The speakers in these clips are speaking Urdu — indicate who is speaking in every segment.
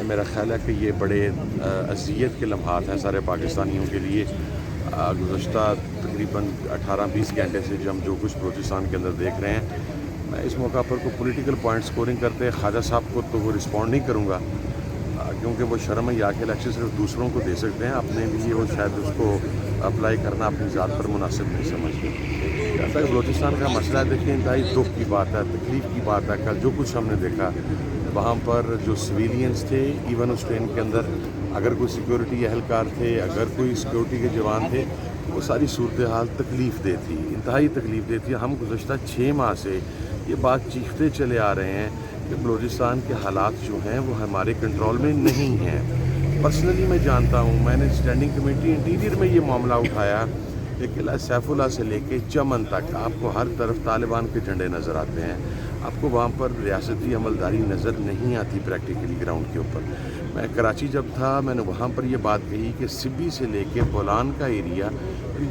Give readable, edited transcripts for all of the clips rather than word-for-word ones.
Speaker 1: میرا خیال ہے کہ یہ بڑے اذیت کے لمحات ہیں سارے پاکستانیوں کے لیے۔ گزشتہ تقریباً 18-20 گھنٹے سے جو کچھ بلوچستان کے اندر دیکھ رہے ہیں، میں اس موقع پر کوئی پولیٹیکل پوائنٹ سکورنگ کرتے خواجہ صاحب کو تو وہ رسپونڈ نہیں کروں گا، کیونکہ وہ شرم یا کے الیکشن صرف دوسروں کو دے سکتے ہیں، اپنے لیے وہ شاید اس کو اپلائی کرنا اپنی ذات پر مناسب نہیں سمجھتے۔ جہاں تک بلوچستان کا مسئلہ ہے، دیکھیں انتہائی دکھ کی بات ہے، تکلیف کی بات ہے۔ کل جو کچھ ہم نے دیکھا وہاں پر جو سویلینز تھے، ایون اس ٹرین کے اندر اگر کوئی سیکیورٹی اہلکار تھے، اگر کوئی سیکیورٹی کے جوان تھے، وہ ساری صورتحال تکلیف دہ تھی، انتہائی تکلیف دہ تھی۔ ہم گزشتہ 6 ماہ سے یہ بات چیختے چلے آ رہے ہیں کہ بلوچستان کے حالات جو ہیں وہ ہمارے کنٹرول میں نہیں ہیں۔ پرسنلی میں جانتا ہوں، میں نے اسٹینڈنگ کمیٹی انٹیریئر میں یہ معاملہ اٹھایا کہ قلعہ سیف اللہ سے لے کے چمن تک آپ کو ہر طرف طالبان کے جھنڈے نظر آتے ہیں، آپ کو وہاں پر ریاستی عملداری نظر نہیں آتی پریکٹیکلی گراؤنڈ کے اوپر۔ میں کراچی جب تھا، میں نے وہاں پر یہ بات کہی کہ سبی سے لے کے بولان کا ایریا،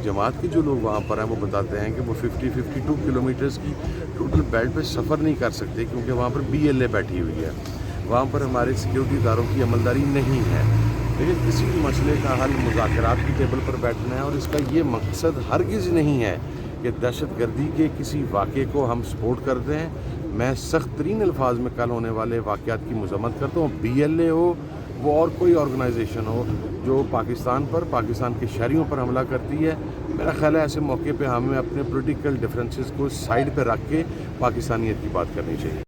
Speaker 1: جماعت کے جو لوگ وہاں پر ہیں وہ بتاتے ہیں کہ وہ 52 کلومیٹرز کی ٹوٹل بیلٹ پہ سفر نہیں کر سکتے، کیونکہ وہاں پر BLA بیٹھی ہوئی ہے، وہاں پر ہمارے سیکیورٹی اداروں کی عملداری نہیں ہے۔ لیکن کسی بھی مسئلے کا حل مذاکرات کی ٹیبل پر بیٹھنا ہے، اور اس کا یہ مقصد ہرگز نہیں ہے کہ دہشت گردی کے کسی واقعے کو ہم سپورٹ کرتے ہیں۔ میں سخت ترین الفاظ میں کل ہونے والے واقعات کی مذمت کرتا ہوں، BLA ہو وہ اور کوئی آرگنائزیشن ہو جو پاکستان کے شہریوں پر حملہ کرتی ہے۔ میرا خیال ہے ایسے موقع پہ ہمیں اپنے پولیٹیکل ڈفرینسز کو سائڈ پہ رکھ کے پاکستانیت کی بات کرنی چاہیے۔